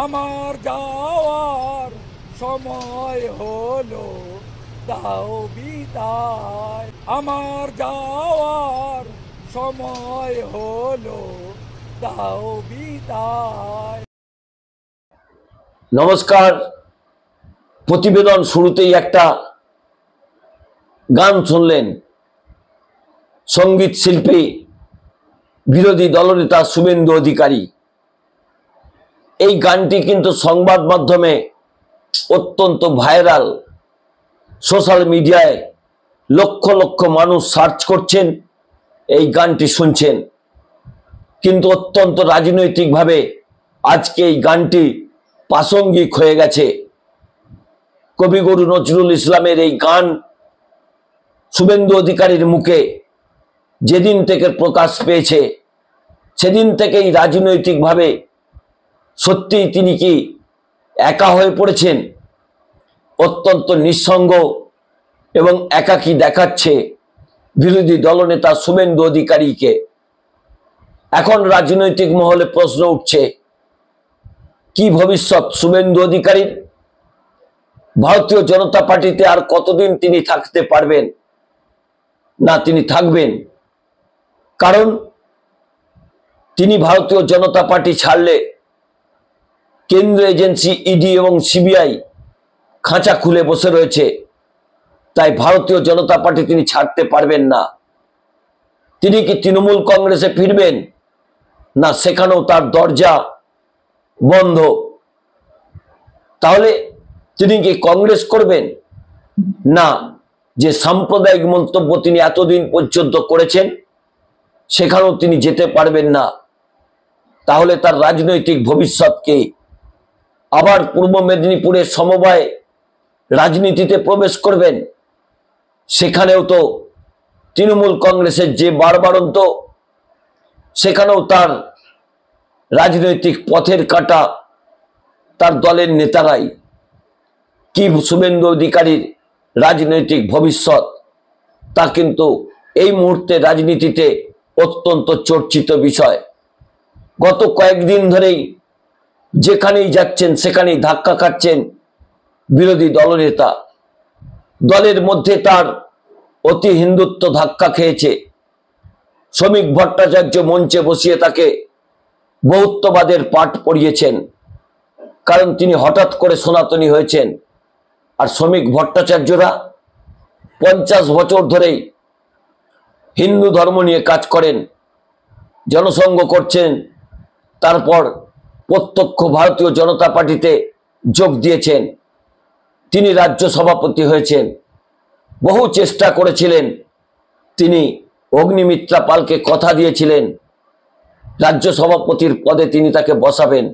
আমার যাওয়ার সময় হলো, দাও বিদায়। আমার যাওয়ার সময় হলো, দাও বিদায়। নমস্কার। প্রতিবেদন শুরুতেই একটা গান শুনলেন। সঙ্গীত শিল্পী বিরোধী দলনেতা শুভেন্দু অধিকারী। এই গানটি কিন্তু সংবাদ মাধ্যমে অত্যন্ত ভাইরাল। সোশ্যাল মিডিয়ায় লক্ষ লক্ষ মানুষ সার্চ করছেন, এই গানটি শুনছেন। কিন্তু অত্যন্ত রাজনৈতিকভাবে আজকে এই গানটি প্রাসঙ্গিক হয়ে গেছে। কবিগুরু নজরুল ইসলামের এই গান শুভেন্দু অধিকারীর মুখে যেদিন থেকে প্রকাশ পেয়েছে, সেদিন থেকেই রাজনৈতিকভাবে সত্যিই তিনি কি একা হয়ে পড়েছেন? অত্যন্ত নিঃসঙ্গ এবং একাকী দেখাচ্ছে বিরোধী দলনেতা শুভেন্দু অধিকারীকে। এখন রাজনৈতিক মহলে প্রশ্ন উঠছে, কি ভবিষ্যৎ শুভেন্দু অধিকারীর? ভারতীয় জনতা পার্টিতে আর কতদিন তিনি থাকতে পারবেন? না, তিনি থাকবেন। কারণ তিনি ভারতীয় জনতা পার্টি ছাড়লে কেন্দ্রীয় এজেন্সি ইডি এবং সিবিআই খাঁচা খুলে বসে রয়েছে। তাই ভারতীয় জনতা পার্টি তিনি ছাড়তে পারবেন না। তিনি কি তৃণমূল কংগ্রেসে ফিরবেন? না, সেখানেও তার দরজা বন্ধ। তাহলে তিনি কি কংগ্রেস করবেন? না, যে সাম্প্রদায়িক মন্তব্য তিনি এতদিন পর্যন্ত করেছেন সেখানেও তিনি যেতে পারবেন না। তাহলে তার রাজনৈতিক ভবিষ্যৎকে আবার পূর্ব মেদিনীপুরের সমবায় রাজনীতিতে প্রবেশ করবেন। সেখানেও তো তৃণমূল কংগ্রেসের যে বাড়বাড়ন্ত, সেখানেও তার রাজনৈতিক পথের কাঁটা তার দলের নেতারাই। কি শুভেন্দু অধিকারীর রাজনৈতিক ভবিষ্যৎ, তা কিন্তু এই মুহূর্তে রাজনীতিতে অত্যন্ত চর্চিত বিষয়। গত কয়েকদিন ধরেই যেখানেই যাচ্ছেন সেখানেই ধাক্কা খাচ্ছেন বিরোধী দলনেতা। দলের মধ্যে তার অতি হিন্দুত্ব ধাক্কা খেয়েছে। শ্রমিক ভট্টাচার্য মঞ্চে বসিয়ে তাকে বহুত্ববাদের পাঠ পড়িয়েছেন, কারণ তিনি হঠাৎ করে সনাতনী হয়েছেন। আর শ্রমিক ভট্টাচার্যরা 50 বছর ধরেই হিন্দু ধর্ম নিয়ে কাজ করেন, জনসংঘ করছেন। তারপর প্রত্যক্ষ ভারতীয় জনতা পার্টিতে যোগ দিয়েছেন। তিনি রাজ্য সভাপতি হয়েছেন। বহু চেষ্টা করেছিলেন। তিনি অগ্নিমিত্রা পালকে কথা দিয়েছিলেন রাজ্য সভাপতির পদে তিনি তাকে বসাবেন,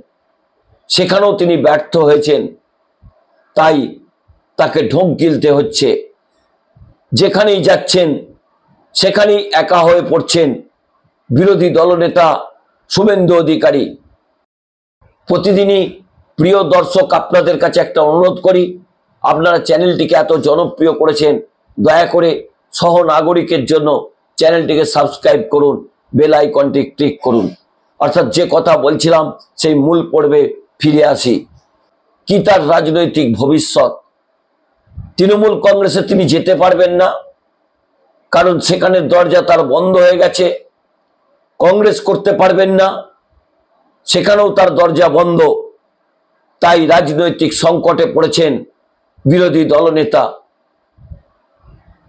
সেখানেও তিনি ব্যর্থ হয়েছেন। তাই তাকে ঢোক গিলতে হচ্ছে। যেখানেই যাচ্ছেন সেখানেই একা হয়ে পড়ছেন বিরোধী দলনেতা শুভেন্দু অধিকারী। প্রতিদিনই প্রিয় দর্শক, আপনাদের কাছে একটা অনুরোধ করি, আপনারা চ্যানেলটিকে এত জনপ্রিয় করেছেন, দয়া করে সহনাগরিকের জন্য চ্যানেলটিকে সাবস্ক্রাইব করুন, বেল আইকনটি ক্লিক করুন। অর্থাৎ যে কথা বলছিলাম সেই মূল পর্বে ফিরে আসি। কি তার রাজনৈতিক ভবিষ্যৎ? তৃণমূল কংগ্রেসে তিনি যেতে পারবেন না, কারণ সেখানে দরজা তার বন্ধ হয়ে গেছে। কংগ্রেস করতে পারবেন না, সেখানেও তার দরজা বন্ধ। তাই রাজনৈতিক সংকটে পড়েছেন বিরোধী দলনেতা।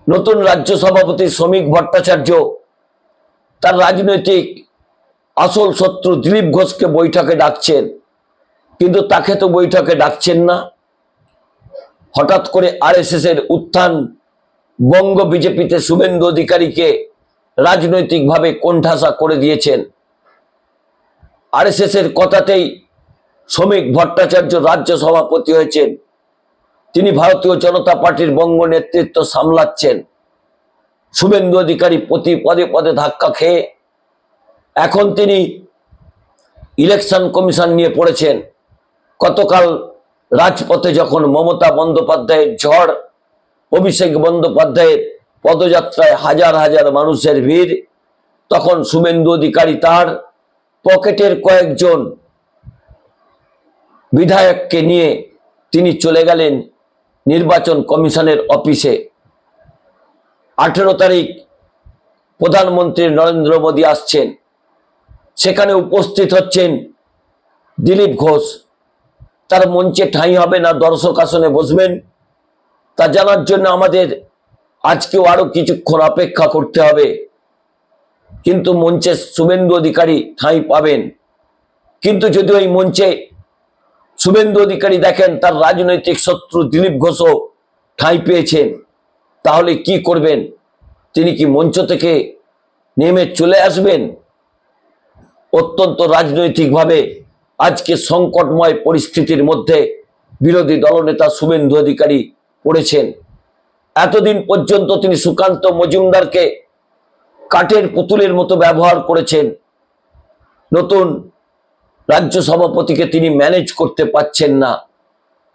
নতুন রাজ্য সভাপতি শ্রমিক ভট্টাচার্য তার রাজনৈতিক আসল শত্রু দিলীপ ঘোষকে বৈঠকে ডাকছেন, কিন্তু তাকে তো বৈঠকে ডাকছেন না। হঠাৎ করে আরএসএস এর উত্থান বঙ্গ বিজেপিতে শুভেন্দু অধিকারীকে রাজনৈতিকভাবে কোণঠাসা করে দিয়েছেন। আরএসএস এর কথাতেই শ্রমিক ভট্টাচার্য রাজ্য সভাপতি হয়েছেন। তিনি ভারতীয় জনতা পার্টির বঙ্গ নেতৃত্ব সামলাচ্ছেন। শুভেন্দু অধিকারী প্রতি পদে পদে ধাক্কা খেয়ে এখন তিনি ইলেকশন কমিশন নিয়ে পড়েছেন। গতকাল রাজপথে যখন মমতা বন্দ্যোপাধ্যায়ের ঝড়, অভিষেক বন্দ্যোপাধ্যায়ের পদযাত্রায় হাজার হাজার মানুষের ভিড়, তখন শুভেন্দু অধিকারী তার পকেটের কয়েকজন বিধায়ককে নিয়ে তিনি চলে গেলেন নির্বাচন কমিশনের অফিসে। 18 তারিখ প্রধানমন্ত্রী নরেন্দ্র মোদী আসছেন, সেখানে উপস্থিত হচ্ছেন দিলীপ ঘোষ। তার মঞ্চে ঠাঁই হবে না দর্শক আসনে বসবেন, তা জানার জন্য আমাদের আজকেও আরো কিছুক্ষণ অপেক্ষা করতে হবে। কিন্তু মঞ্চে শুভেন্দু অধিকারী ঠাঁই পাবেন। কিন্তু যদি ওই মঞ্চে শুভেন্দু অধিকারী দেখেন তার রাজনৈতিক শত্রু দিলীপ ঘোষও ঠাঁই পেয়েছেন, তাহলে কি করবেন? তিনি কি মঞ্চ থেকে নেমে চলে আসবেন? অত্যন্ত রাজনৈতিকভাবে আজকে সংকটময় পরিস্থিতির মধ্যে বিরোধী দলনেতা শুভেন্দু অধিকারী পড়েছেন। এতদিন পর্যন্ত তিনি সুকান্ত মজুমদারকে কাঠের পুতুলের মতো ব্যবহার করেছেন। নতুন রাজ্য সভাপতিকে তিনি ম্যানেজ করতে পারছেন না,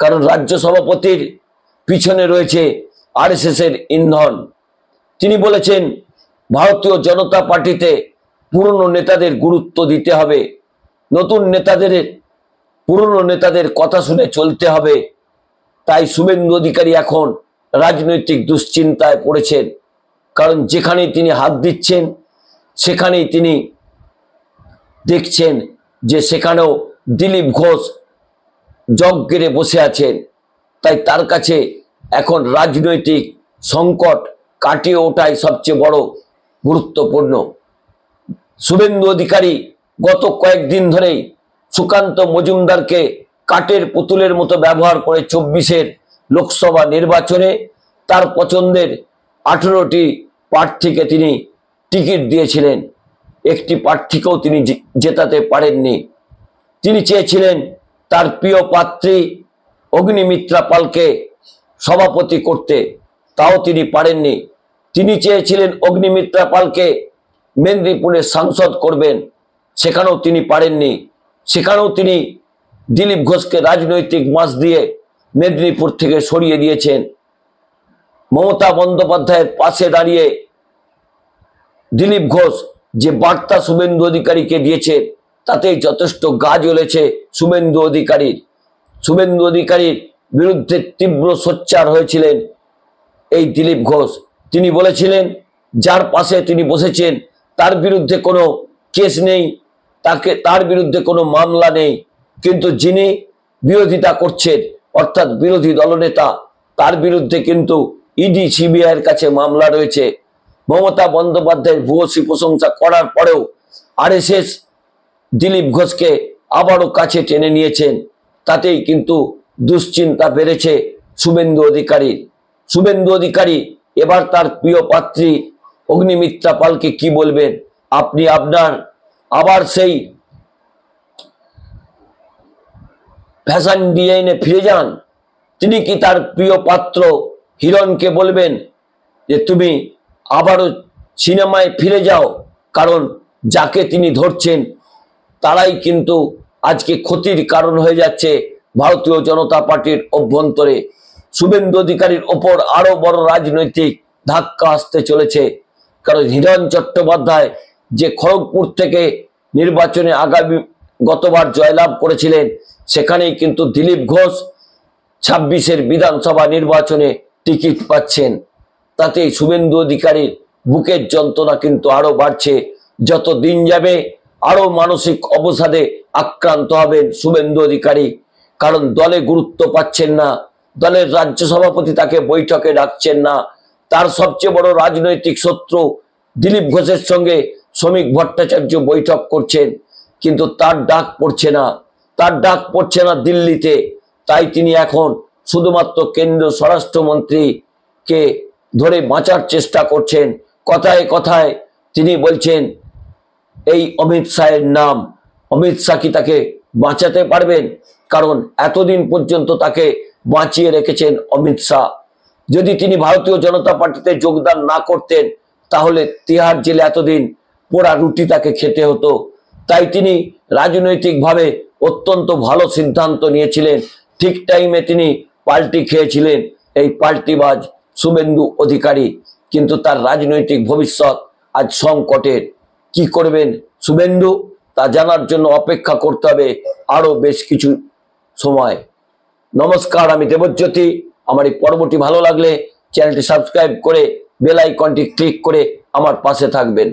কারণ রাজ্য সভাপতির পিছনে রয়েছে আরএসএস এর ইন্ধন। তিনি বলেছেন ভারতীয় জনতা পার্টিতে পুরনো নেতাদের গুরুত্ব দিতে হবে, পুরনো নেতাদের কথা শুনে চলতে হবে। তাই শুভেন্দু অধিকারী এখন রাজনৈতিক দুশ্চিন্তায় পড়েছেন, কারণ যেখানেই তিনি হাত দিচ্ছেন সেখানেই তিনি দেখছেন যে সেখানেও দিলীপ ঘোষ জগ গেড়ে বসে আছেন। তাই তার কাছে এখন রাজনৈতিক সংকট কাটিয়ে ওঠাই সবচেয়ে বড় গুরুত্বপূর্ণ। শুভেন্দু অধিকারী গত কয়েকদিন ধরেই সুকান্ত মজুমদারকে কাঠের পুতুলের মতো ব্যবহার করে 24-এর লোকসভা নির্বাচনে তার পছন্দের 18টি প্রার্থীকে তিনি টিকিট দিয়েছিলেন। একটি প্রার্থীকেও তিনি জেতাতে পারেননি। তিনি চেয়েছিলেন তার প্রিয় পাত্রী অগ্নিমিত্রা পালকে সভাপতি করতে, তাও তিনি পারেননি। তিনি চেয়েছিলেন অগ্নিমিত্রা পালকে মেদিনীপুরের সাংসদ করবেন, সেখানেও তিনি পারেননি। সেখানেও তিনি দিলীপ ঘোষকে রাজনৈতিক মাস দিয়ে মেদিনীপুর থেকে সরিয়ে দিয়েছেন। মমতা বন্দ্যোপাধ্যায়ের পাশে দাঁড়িয়ে দিলীপ ঘোষ যে বার্তা শুভেন্দু অধিকারীকে দিয়েছে তাতেই যথেষ্ট গা জ্বলেছে শুভেন্দু অধিকারীর। শুভেন্দু অধিকারীর বিরুদ্ধে তীব্র সোচ্চার হয়েছিলেন এই দিলীপ ঘোষ। তিনি বলেছিলেন যার পাশে তিনি বসেছেন তার বিরুদ্ধে কোনো কেস নেই, তার বিরুদ্ধে কোনো মামলা নেই, কিন্তু যিনি বিরোধিতা করছেন অর্থাৎ বিরোধী দলনেতা তার বিরুদ্ধে কিন্তু ইডি সিবিআইয়ের কাছে মামলা রয়েছে। মমতা বন্দ্যোপাধ্যায়ের ভূয়সী প্রশংসা করার পরেও আরএসএস দিলীপ ঘোষকে আবারও কাছে টেনে নিয়েছেন। তাতেই কিন্তু দুশ্চিন্তা বেড়েছে শুভেন্দু অধিকারীর। শুভেন্দু অধিকারী এবার তার প্রিয় পাত্রী অগ্নিমিত্রা পালকে কি বলবেন? আপনি আপনার আবার সেই ফ্যাশন ডিজাইনে ফিরে যান। তিনি কি তার প্রিয় পাত্র হিরণকে বলবেন যে তুমি আবারও সিনেমায় ফিরে যাও? কারণ যাকে তিনি ধরছেন তারাই কিন্তু আজকে ক্ষতির কারণ হয়ে যাচ্ছে ভারতীয় জনতা পার্টির অভ্যন্তরে। শুভেন্দু অধিকারীর ওপর আরো বড় রাজনৈতিক ধাক্কা আসতে চলেছে, কারণ হিরণ চট্টোপাধ্যায় যে খড়গপুর থেকে নির্বাচনে গতবার জয়লাভ করেছিলেন, সেখানেই কিন্তু দিলীপ ঘোষ 26-এর বিধানসভা নির্বাচনে টিকিট পাচ্ছেন। তাতেই শুভেন্দু অধিকারীর বুকের যন্ত্রণা কিন্তু আরো বাড়ছে। যত দিন যাবে আরো মানসিক অবসাদে আক্রান্ত হবেন শুভেন্দু অধিকারী, কারণ দলে গুরুত্ব পাচ্ছেন না, দলের রাজ্য সভাপতি তাকে বৈঠকে ডাকছেন না। তার সবচেয়ে বড় রাজনৈতিক শত্রু দিলীপ ঘোষের সঙ্গে শ্রমিক ভট্টাচার্য বৈঠক করছেন, কিন্তু তার ডাক পড়ছে না দিল্লিতে। তাই তিনি এখন শুধুমাত্র কেন্দ্রীয় স্বরাষ্ট্রমন্ত্রীকে ধরে বাঁচার চেষ্টা করছেন। কথায় কথায় তিনি বলছেন এই অমিত শাহের নাম। অমিত শাহ কি তাকে বাঁচাতে পারবেন? কারণ এতদিন পর্যন্ত তাকে বাঁচিয়ে রেখেছেন অমিত শাহ। যদি তিনি ভারতীয় জনতা পার্টিতে যোগদান না করতেন তাহলে তিহার জেলে এতদিন পোড়া রুটি তাকে খেতে হতো। তাই তিনি রাজনৈতিকভাবে অত্যন্ত ভালো সিদ্ধান্ত নিয়েছিলেন। ঠিক টাইমে তিনি পাল্টি খেয়েছিলেন এই পাল্টিবাজ শুভেন্দু অধিকারী। কিন্তু তার রাজনৈতিক ভবিষ্যৎ আজ সংকটের। কি করবেন শুভেন্দু তা জানার জন্য অপেক্ষা করতে হবে আরো বেশ কিছু সময়। নমস্কার, আমি দেবজ্যোতি। আমার এই পর্বটি ভালো লাগলে চ্যানেলটি সাবস্ক্রাইব করে বেল আইকনটি ক্লিক করে আমার পাশে থাকবেন।